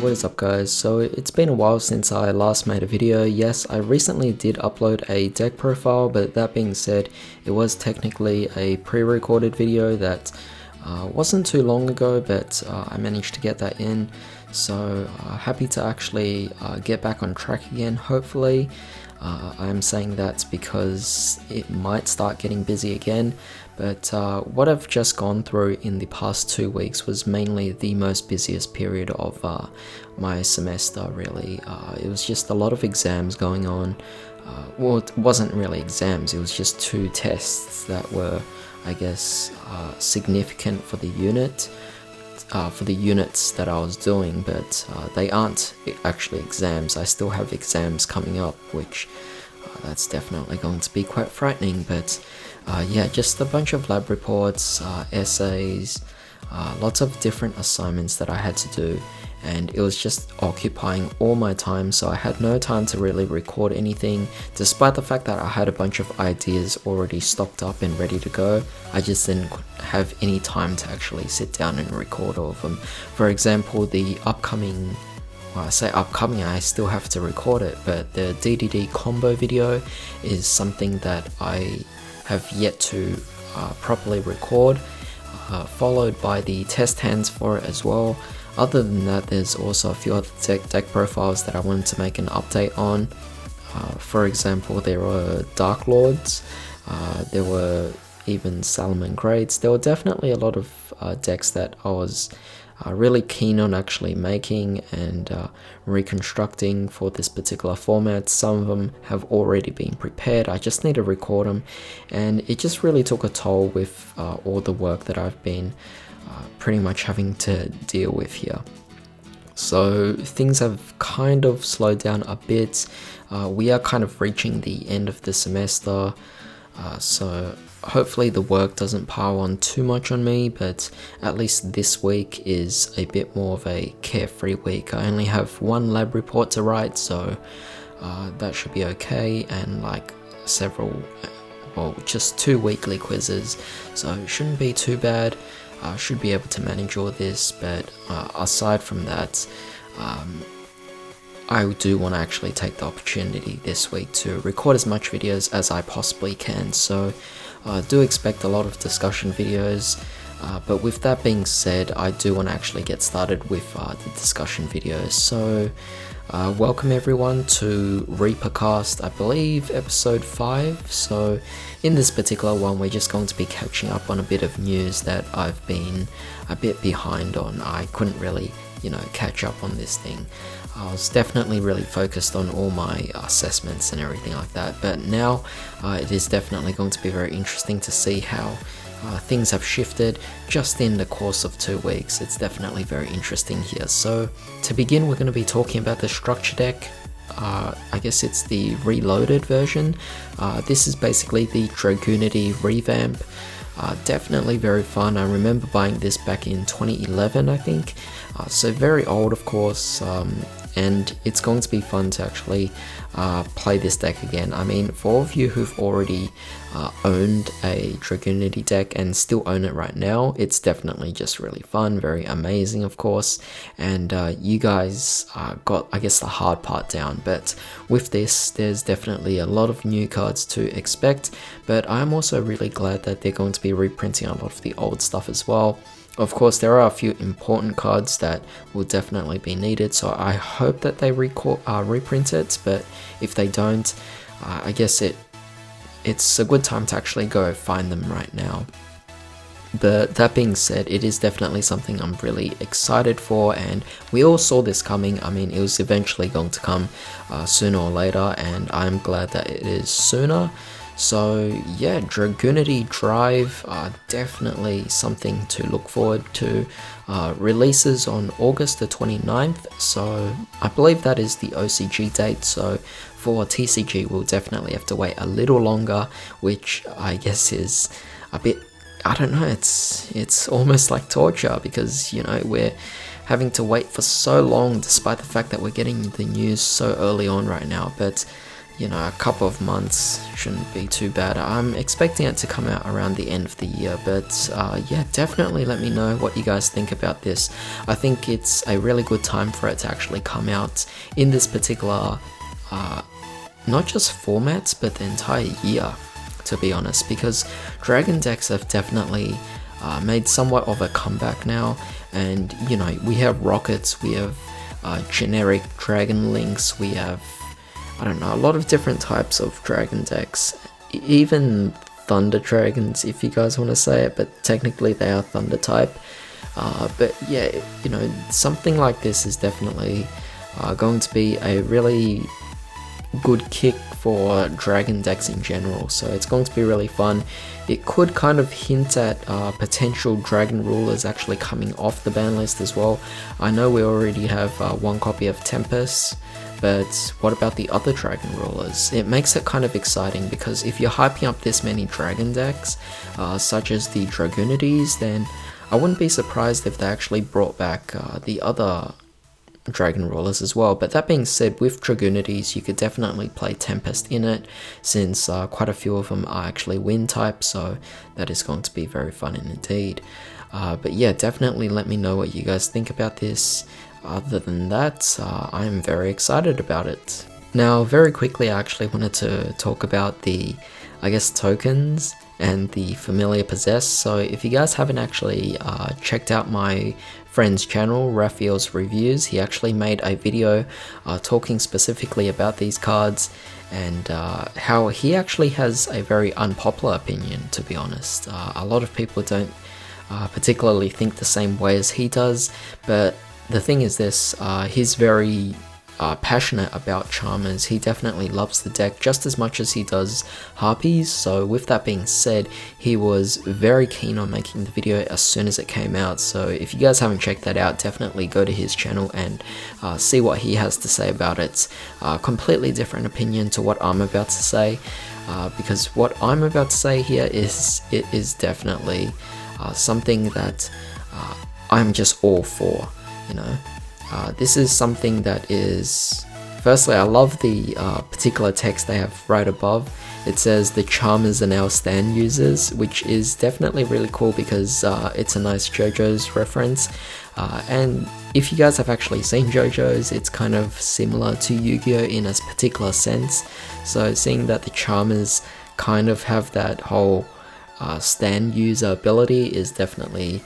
what is up guys? So it's been a while since I last made a video. Yes, I recently did upload a deck profile, but that being said, it was technically a pre-recorded video that wasn't too long ago, but I managed to get that in. So happy to actually get back on track again, hopefully. I'm saying that because it might start getting busy again, but what I've just gone through in the past 2 weeks was mainly the most busiest period of my semester, really. It was just a lot of exams going on. Well, it wasn't really exams, it was just 2 tests that were, I guess, significant for the unit. For the units that I was doing, but they aren't actually exams. I still have exams coming up, which that's definitely going to be quite frightening, but yeah, just a bunch of lab reports, essays, lots of different assignments that I had to do, and it was just occupying all my time, so I had no time to really record anything. Despite the fact that I had a bunch of ideas already stocked up and ready to go, I just didn't have any time to actually sit down and record all of them. For example, the upcoming, well, I say upcoming, I still have to record it, but the DDD combo video is something that I have yet to properly record, followed by the test hands for it as well. Other than that, there's also a few other deck profiles that I wanted to make an update on. For example, there were Dark Lords, there were even Salomon Grades. There were definitely a lot of decks that I was really keen on actually making and reconstructing for this particular format. Some of them have already been prepared, I just need to record them, and it just really took a toll with all the work that I've been pretty much having to deal with here. So things have kind of slowed down a bit. We are kind of reaching the end of the semester, so hopefully the work doesn't pile on too much on me, but at least this week is a bit more of a carefree week. I only have 1 lab report to write, so that should be okay, and like just 2 weekly quizzes, so it shouldn't be too bad. I should be able to manage all this, but aside from that, I do want to actually take the opportunity this week to record as much videos as I possibly can, so I do expect a lot of discussion videos, but with that being said, I do want to actually get started with the discussion videos. So welcome everyone to ReaperCast, I believe episode 5. So in this particular one, we're just going to be catching up on a bit of news that I've been a bit behind on. I couldn't really, catch up on this thing. I was definitely really focused on all my assessments and everything like that, but now it is definitely going to be very interesting to see how things have shifted just in the course of 2 weeks. It's definitely very interesting here. So to begin, we're going to be talking about the structure deck. I guess it's the reloaded version. This is basically the Dragunity revamp. Definitely very fun. I remember buying this back in 2011, I think. So very old, of course, and it's going to be fun to actually play this deck again. I mean, for all of you who've already owned a Dragunity deck and still own it right now, it's definitely just really fun, very amazing, of course, and you guys got, I guess, the hard part down. But with this, there's definitely a lot of new cards to expect, but I'm also really glad that they're going to be reprinting a lot of the old stuff as well. Of course, there are a few important cards that will definitely be needed, so I hope that they reprint it, but if they don't, I guess it's a good time to actually go find them right now. But that being said, it is definitely something I'm really excited for, and we all saw this coming. I mean, it was eventually going to come sooner or later, and I'm glad that it is sooner. So yeah, Dragunity Drive, definitely something to look forward to. Releases on August the 29th, so I believe that is the OCG date, so for TCG we'll definitely have to wait a little longer, which I guess is a bit, I don't know, it's almost like torture, because we're having to wait for so long despite the fact that we're getting the news so early on right now. But you know, a couple of months shouldn't be too bad. I'm expecting it to come out around the end of the year, but yeah, definitely let me know what you guys think about this. I think it's a really good time for it to actually come out in this particular, not just formats, but the entire year, to be honest, because Dragon decks have definitely made somewhat of a comeback now, and you know, we have rockets, we have generic dragon links, we have, I don't know, a lot of different types of dragon decks, even thunder dragons if you guys want to say it, but technically they are thunder type. But yeah, you know, something like this is definitely going to be a really good kick for dragon decks in general, so it's going to be really fun. It could kind of hint at potential dragon rulers actually coming off the ban list as well. I know we already have one copy of Tempest, but what about the other dragon rulers? It makes it kind of exciting, because if you're hyping up this many dragon decks, such as the Dragunities, then I wouldn't be surprised if they actually brought back the other dragon rulers as well. But that being said, with Dragunities, you could definitely play Tempest in it, since quite a few of them are actually wind type, so that is going to be very fun indeed. But yeah, definitely let me know what you guys think about this. Other than that, I'm very excited about it. Now, very quickly, I actually wanted to talk about the, I guess, tokens and the familiar possessed. So if you guys haven't actually checked out my friend's channel, Raphael's Reviews, he actually made a video talking specifically about these cards, and how he actually has a very unpopular opinion, to be honest. A lot of people don't particularly think the same way as he does, but the thing is this, he's very passionate about Charmers. He definitely loves the deck just as much as he does Harpies, so with that being said, he was very keen on making the video as soon as it came out. So if you guys haven't checked that out, definitely go to his channel and see what he has to say about it. Completely different opinion to what I'm about to say, because what I'm about to say here is definitely something that I'm just all for, you know. This is something that is, firstly, I love the particular text they have right above. It says the Charmers are now stand users, which is definitely really cool, because it's a nice JoJo's reference. And if you guys have actually seen JoJo's, it's kind of similar to Yu-Gi-Oh in a particular sense. So seeing that the Charmers kind of have that whole stand user ability is definitely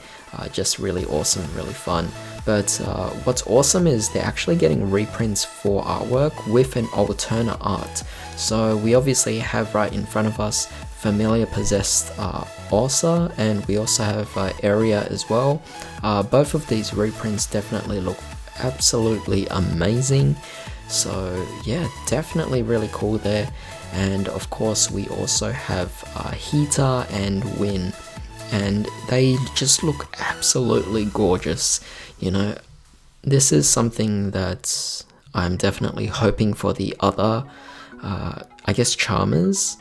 just really awesome, really fun. But what's awesome is they're actually getting reprints for artwork with an alternate art. So we obviously have right in front of us Familiar Possessed Orsa, and we also have Area as well. Both of these reprints definitely look absolutely amazing. So yeah, definitely really cool there. And of course we also have Heater and Win, and they just look absolutely gorgeous. You know, this is something that I'm definitely hoping for the other, I guess, Charmers,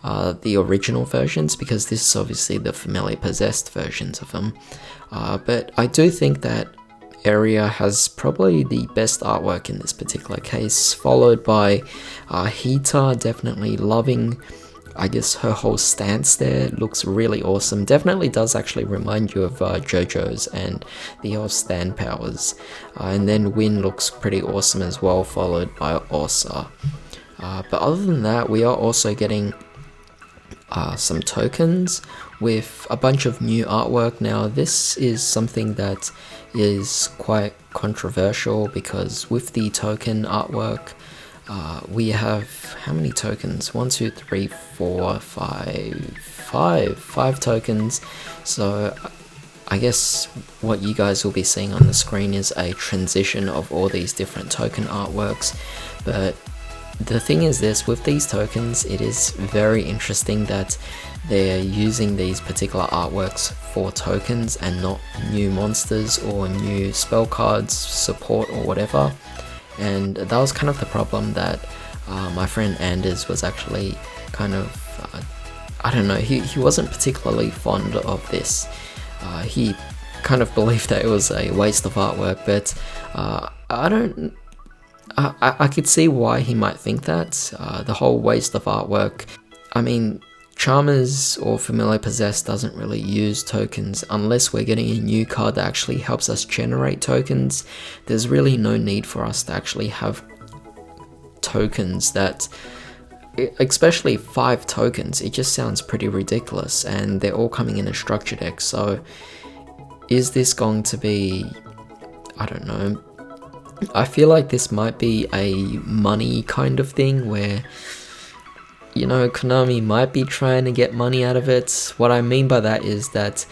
the original versions, because this is obviously the Familiar Possessed versions of them. But I do think that Area has probably the best artwork in this particular case, followed by Heater. Definitely loving, I guess, her whole stance there. Looks really awesome. Definitely does actually remind you of JoJo's and the whole stand powers. And then Win looks pretty awesome as well, followed by Orsa. But other than that, we are also getting some tokens with a bunch of new artwork. Now this is something that is quite controversial, because with the token artwork, we have how many tokens? 1, 2, 3, 4, 5 tokens. So I guess what you guys will be seeing on the screen is a transition of all these different token artworks. But the thing is this, with these tokens, it is very interesting that they're using these particular artworks for tokens and not new monsters or new spell cards, support or whatever. And that was kind of the problem that my friend Anders was actually kind of, I don't know, he wasn't particularly fond of this. He kind of believed that it was a waste of artwork, but I don't I could see why he might think that. The whole waste of artwork. I mean, Charmers or Familiar Possessed doesn't really use tokens unless we're getting a new card that actually helps us generate tokens. There's really no need for us to actually have tokens that, especially 5 tokens, it just sounds pretty ridiculous, and they're all coming in a structure deck. So is this going to be, I don't know, I feel like this might be a money kind of thing where, you know, Konami might be trying to get money out of it. What I mean by that is that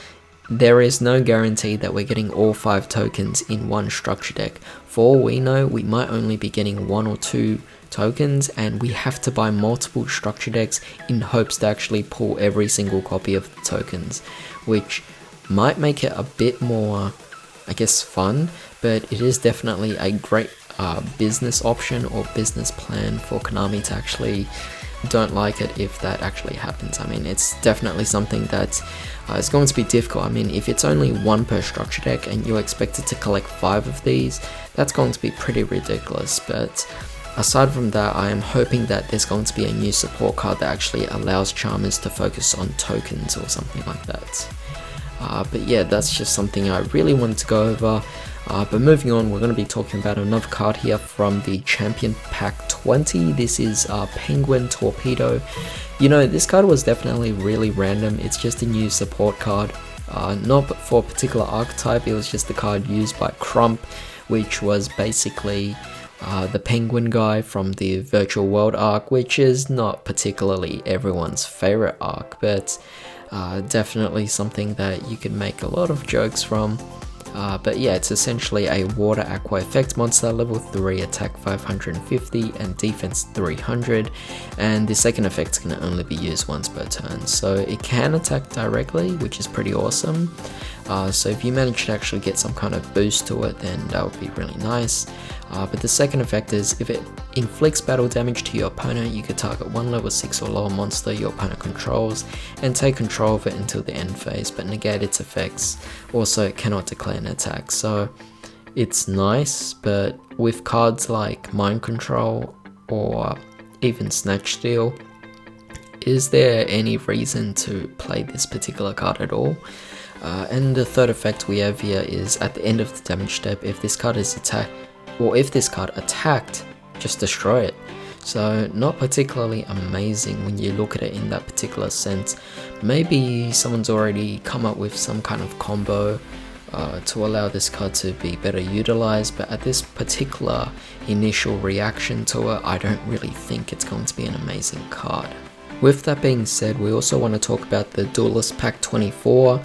there is no guarantee that we're getting all 5 tokens in one structure deck. For all we know, we might only be getting 1 or 2 tokens, and we have to buy multiple structure decks in hopes to actually pull every single copy of the tokens, which might make it a bit more, I guess, fun, but it is definitely a great business option or business plan for Konami to actually don't like it if that actually happens. I mean, it's definitely something that is going to be difficult. I mean, if it's only 1 per structure deck and you're expected to collect 5 of these, that's going to be pretty ridiculous. But aside from that, I am hoping that there's going to be a new support card that actually allows Charmers to focus on tokens or something like that. But yeah, that's just something I really wanted to go over. But moving on, we're going to be talking about another card here from the Champion Pack 20. This is Penguin Torpedo. You know, this card was definitely really random. It's just a new support card. Not for a particular archetype, it was just the card used by Crump, which was basically the penguin guy from the Virtual World arc, which is not particularly everyone's favorite arc, but definitely something that you could make a lot of jokes from. But yeah, it's essentially a water aqua effect monster, level 3, attack 550 and defense 300, and the second effect can only be used once per turn, so it can attack directly, which is pretty awesome. So if you manage to actually get some kind of boost to it, then that would be really nice. But the second effect is, if it inflicts battle damage to your opponent, you could target 1 level 6 or lower monster your opponent controls and take control of it until the end phase, but negate its effects. Also, it cannot declare an attack, so it's nice, but with cards like Mind Control or even Snatch Steal, is there any reason to play this particular card at all? And the third effect we have here is, at the end of the damage step, if this card is attacked, just destroy it. So not particularly amazing when you look at it in that particular sense. Maybe someone's already come up with some kind of combo to allow this card to be better utilized, but at this particular initial reaction to it, I don't really think it's going to be an amazing card. With that being said, we also want to talk about the Duelist Pack 24.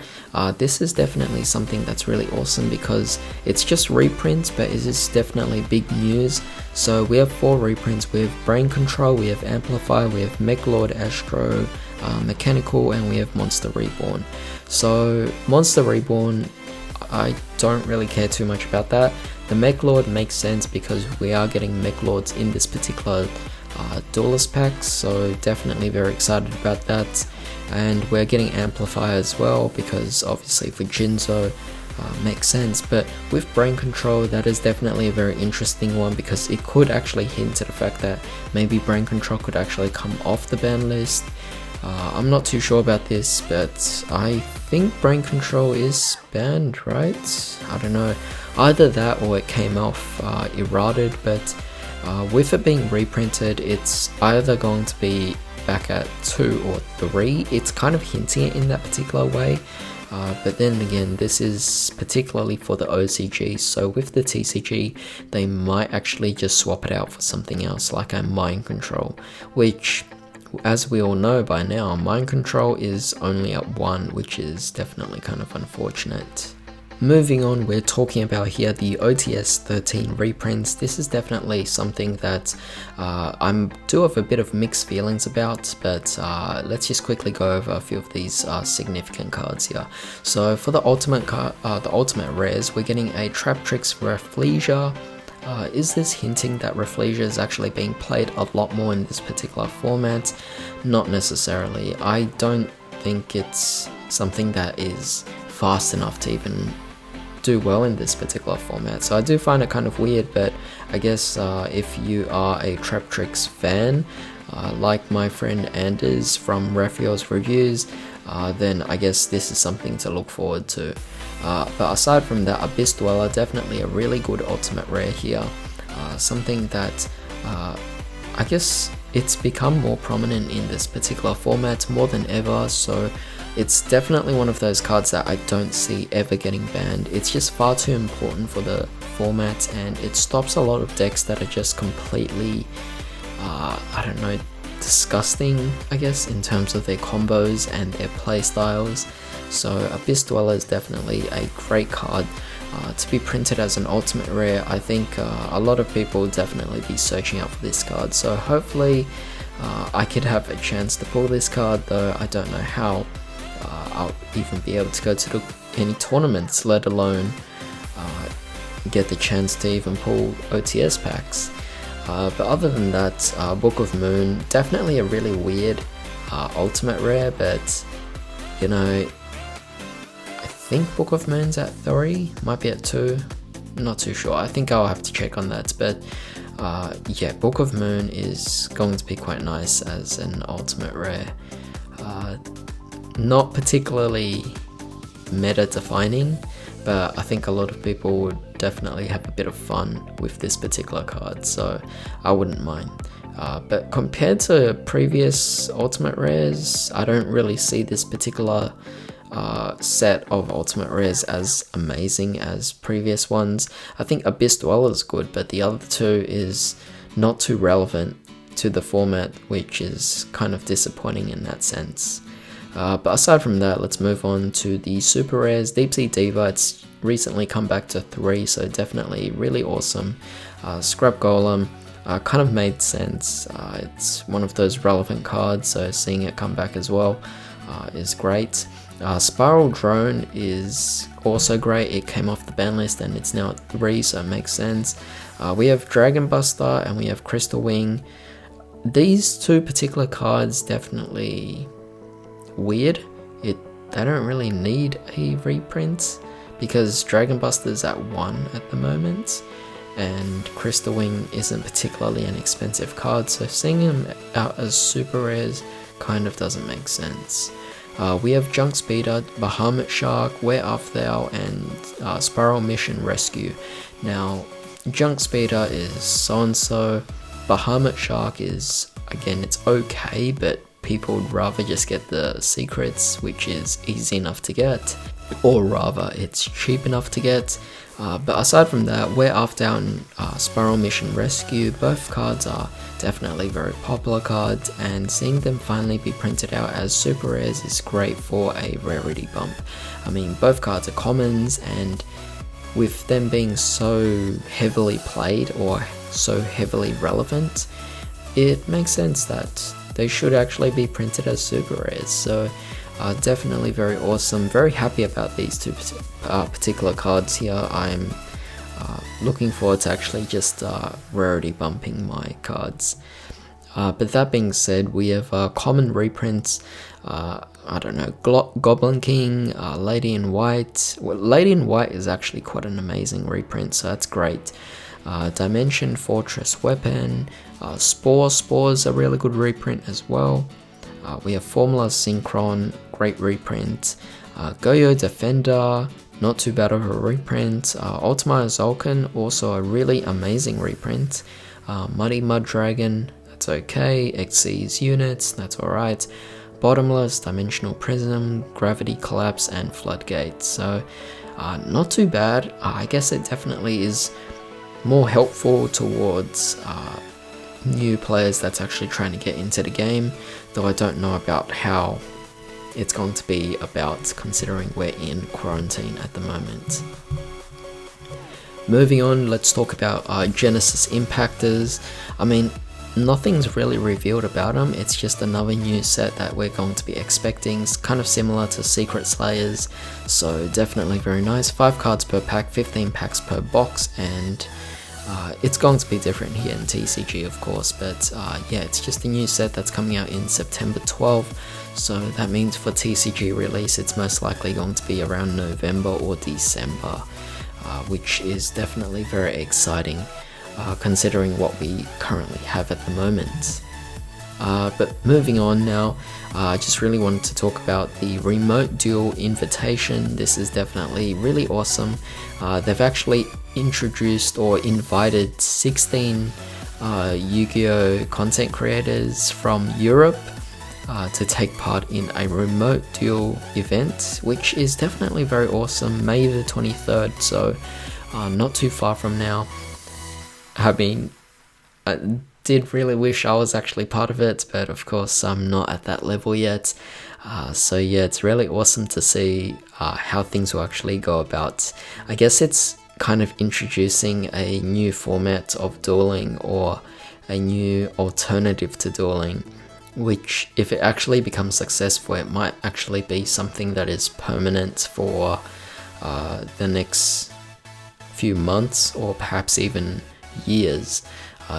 This is definitely something that's really awesome because it's just reprints, but it is definitely big news. So we have 4 reprints. We have Brain Control, we have Amplify, we have Mechlord Astro, Mechanical, and we have Monster Reborn. So Monster Reborn, I don't really care too much about that. The Mechlord makes sense because we are getting Mechlords in this particular Duelist packs, so definitely very excited about that. And we're getting Amplify as well because obviously for Jinzo makes sense, but with Brain Control, that is definitely a very interesting one because it could actually hint at the fact that maybe Brain Control could actually come off the ban list. I'm not too sure about this, but I think Brain Control is banned, right? I don't know, either that or it came off errated, but with it being reprinted, it's either going to be back at 2 or 3. It's kind of hinting it in that particular way, but then again, this is particularly for the OCG, so with the TCG, they might actually just swap it out for something else, like a Mind Control, which, as we all know by now, Mind Control is only at 1, which is definitely kind of unfortunate. Moving on, we're talking about here the OTS13 reprints. This is definitely something that I do have a bit of mixed feelings about, but let's just quickly go over a few of these significant cards here. So for the ultimate rares, we're getting a Traptrix Rafflesia. Is this hinting that Rafflesia is actually being played a lot more in this particular format? Not necessarily. I don't think it's something that is fast enough to even do well in this particular format. So I do find it kind of weird, but I guess if you are a Traptrix fan, like my friend Anders from Raphael's Reviews, then I guess this is something to look forward to. But aside from that, Abyss Dweller, definitely a really good ultimate rare here. Something that I guess it's become more prominent in this particular format more than ever, so it's definitely one of those cards that I don't see ever getting banned. It's just far too important for the format, and it stops a lot of decks that are just completely, I don't know, disgusting, I guess, in terms of their combos and their play styles. So Abyss Dweller is definitely a great card to be printed as an ultimate rare. I think a lot of people will definitely be searching out for this card, so hopefully I could have a chance to pull this card, though I don't know how I'll even be able to go to any tournaments, let alone get the chance to even pull OTS packs. But other than that, Book of Moon, definitely a really weird ultimate rare, but you know, I think Book of Moon's at 3, might be at 2, not too sure. I think I'll have to check on that, but yeah, Book of Moon is going to be quite nice as an ultimate rare. Not particularly meta defining, but I think a lot of people would definitely have a bit of fun with this particular card, so I wouldn't mind. But compared to previous ultimate rares, I don't really see this particular set of ultimate rares as amazing as previous ones. I think Abyss Dweller is good, but the other two is not too relevant to the format, which is kind of disappointing in that sense. But aside from that, let's move on to the super rares. Deep Sea Diva, it's recently come back to 3, so definitely really awesome. Scrap Golem kind of made sense. It's one of those relevant cards, so seeing it come back as well is great. Spiral Drone is also great. It came off the ban list and it's now at 3, so it makes sense. We have Dragon Buster and we have Crystal Wing. These two particular cards definitely weird. They don't really need a reprint because Dragon Buster is at 1 at the moment, and Crystal Wing isn't particularly an expensive card, so seeing them out as super rares kind of doesn't make sense. We have Junk Speeder, Bahamut Shark, Where Art Thou, and Spiral Mission Rescue. Now, Junk Speeder is so-and-so, Bahamut Shark is, again, it's okay, but people would rather just get the secrets, which is easy enough to get, or rather it's cheap enough to get. But aside from that, Where Art Thou and Spiral Mission Rescue, both cards are definitely very popular cards, and seeing them finally be printed out as super rares is great for a rarity bump. I mean, both cards are commons, and with them being so heavily played or so heavily relevant, it makes sense that they should actually be printed as super rares. So definitely very awesome, very happy about these two particular cards here. I'm looking forward to actually just rarity bumping my cards. But that being said, we have common reprints. I don't know, Goblin King, Lady in White. Well, Lady in White is actually quite an amazing reprint, so that's great. Dimension Fortress Weapon, Spore's a really good reprint as well. We have Formula Synchron, great reprint. Goyo Defender, not too bad of a reprint. Ultima Zolkin, also a really amazing reprint. Muddy Mud Dragon, that's okay. Xyz Units, that's alright. Bottomless, Dimensional Prism, Gravity Collapse, and Floodgate. So, not too bad. I guess it definitely is more helpful towards new players that's actually trying to get into the game, though I don't know about how it's going to be about, considering we're in quarantine at the moment. Moving on, let's talk about Genesis Impactors. I mean, nothing's really revealed about them, it's just another new set that we're going to be expecting. It's kind of similar to Secret Slayers, so definitely very nice. 5 cards per pack, 15 packs per box, and It's going to be different here in TCG, of course, but yeah, it's just a new set that's coming out in September 12th, so that means for TCG release it's most likely going to be around November or December, which is definitely very exciting considering what we currently have at the moment. But moving on now, I just really wanted to talk about the Remote Duel invitation. This is definitely really awesome. They've actually introduced or invited 16 Yu-Gi-Oh! Content creators from Europe to take part in a Remote Duel event, which is definitely very awesome. May the 23rd, so not too far from now. I mean, I did really wish I was actually part of it, but of course I'm not at that level yet. So yeah, it's really awesome to see how things will actually go about. I guess it's kind of introducing a new format of dueling, or a new alternative to dueling, which if it actually becomes successful, it might actually be something that is permanent for the next few months, or perhaps even years,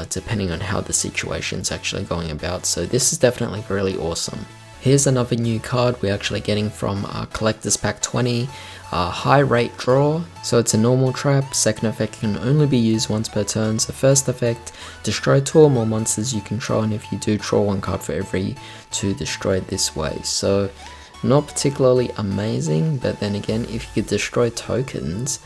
depending on how the situation's actually going about. So this is definitely really awesome. Here's another new card we're actually getting from Collector's Pack 20, High Rate Draw. So it's a normal trap. Second effect can only be used once per turn. So first effect, destroy 2 or more monsters you control, and if you do, draw 1 card for every 2 destroyed this way. So not particularly amazing, but then again, if you could destroy tokens,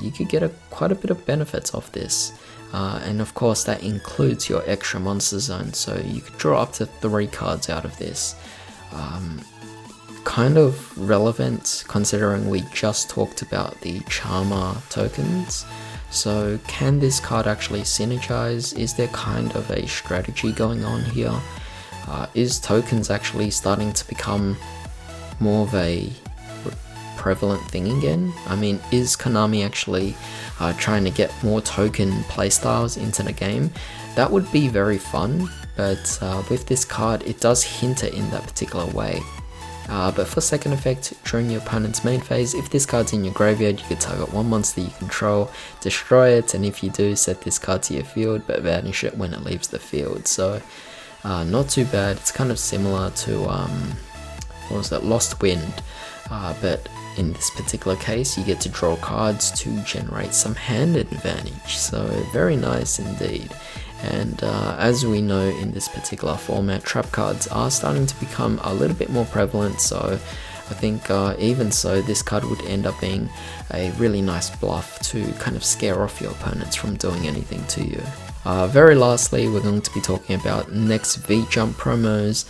you could get quite a bit of benefits off this. And of course that includes your extra monster zone, so you could draw up to 3 cards out of this. Kind of relevant considering we just talked about the Charmer tokens. So can this card actually synergize? Is there kind of a strategy going on here? Is tokens actually starting to become more of a prevalent thing again? I mean, is Konami actually trying to get more token playstyles into the game? That would be very fun, but with this card it does hint it in that particular way. But for second effect, during your opponent's main phase, if this card's in your graveyard, you can target 1 monster you control, destroy it, and if you do, set this card to your field but banish it when it leaves the field. So not too bad. It's kind of similar to what was that, Lost Wind, but in this particular case you get to draw cards to generate some hand advantage, so very nice indeed. And as we know, in this particular format, trap cards are starting to become a little bit more prevalent, so I think even so, this card would end up being a really nice bluff to kind of scare off your opponents from doing anything to you. Very lastly, we're going to be talking about next VJUMP promos.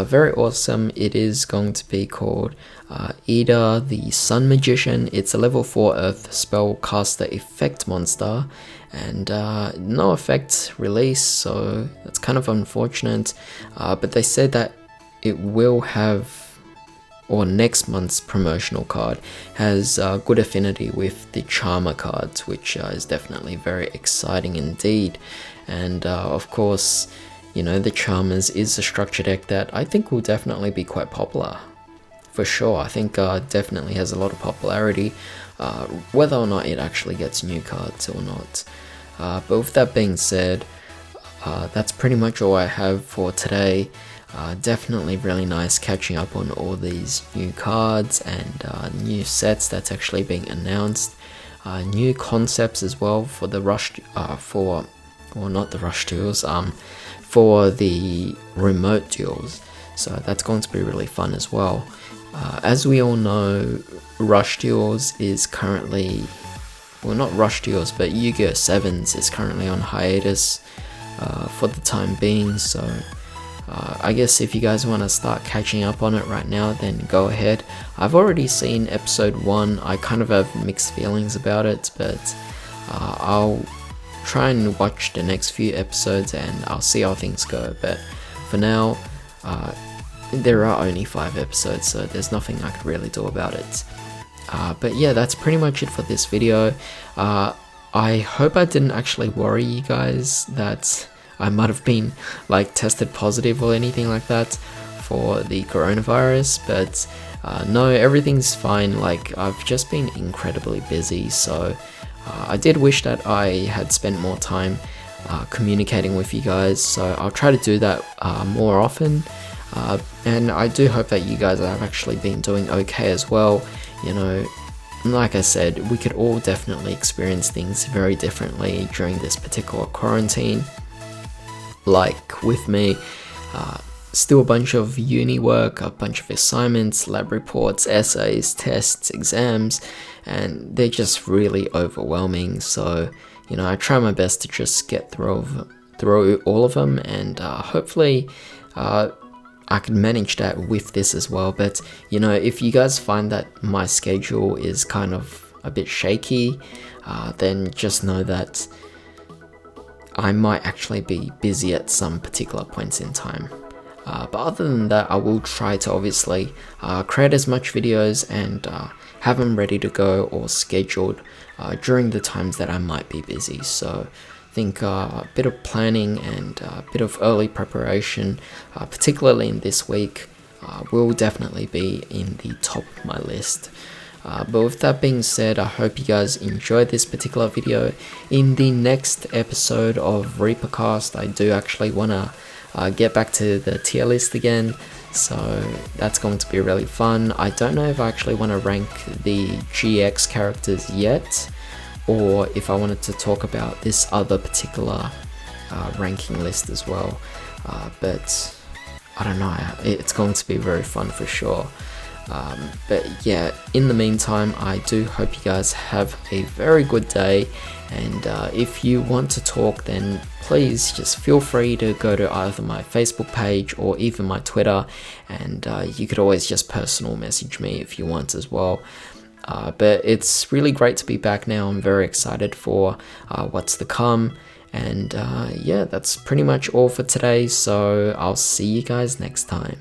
Very awesome. It is going to be called Ida the Sun Magician. It's a level 4 Earth spellcaster effect monster, and no effect release, so that's kind of unfortunate. But they said that it will have, or next month's promotional card has good affinity with the Charmer cards, which is definitely very exciting indeed. And of course, you know, the Charmers is a structure deck that I think will definitely be quite popular. For sure, I think definitely has a lot of popularity, whether or not it actually gets new cards or not. But with that being said, that's pretty much all I have for today. Definitely really nice catching up on all these new cards and new sets that's actually being announced. New concepts as well for the not the rush duels, for the remote duels. So that's going to be really fun as well. As we all know, rush duels is currently, well, not rush duels, but Yu-Gi-Oh! 7s is currently on hiatus for the time being, so I guess if you guys want to start catching up on it right now, then go ahead. I've already seen episode 1, I kind of have mixed feelings about it, but I'll try and watch the next few episodes and I'll see how things go. But for now, there are only 5 episodes, so there's nothing I could really do about it. But yeah, that's pretty much it for this video. I hope I didn't actually worry you guys that I might have been like tested positive or anything like that for the coronavirus, but no, everything's fine. Like, I've just been incredibly busy, so I did wish that I had spent more time communicating with you guys, so I'll try to do that more often. And I do hope that you guys have actually been doing okay as well. You know, like I said, we could all definitely experience things very differently during this particular quarantine. Like with me, still a bunch of uni work, a bunch of assignments, lab reports, essays, tests, exams, and they're just really overwhelming. So, you know, I try my best to just get through all of them, and hopefully I can manage that with this as well. But, you know, if you guys find that my schedule is kind of a bit shaky, then just know that I might actually be busy at some particular points in time. But other than that, I will try to obviously create as much videos and have them ready to go or scheduled during the times that I might be busy. So I think a bit of planning and a bit of early preparation, particularly in this week, will definitely be in the top of my list. But with that being said, I hope you guys enjoyed this particular video. In the next episode of ReaperCast, I do actually want to get back to the tier list again, so that's going to be really fun. I don't know if I actually want to rank the GX characters yet, or if I wanted to talk about this other particular ranking list as well, but I don't know, it's going to be very fun for sure. But yeah, in the meantime, I do hope you guys have a very good day, and if you want to talk, then please just feel free to go to either my Facebook page or even my Twitter, and you could always just personal message me if you want as well. But it's really great to be back now. I'm very excited for what's to come, and yeah, that's pretty much all for today, so I'll see you guys next time.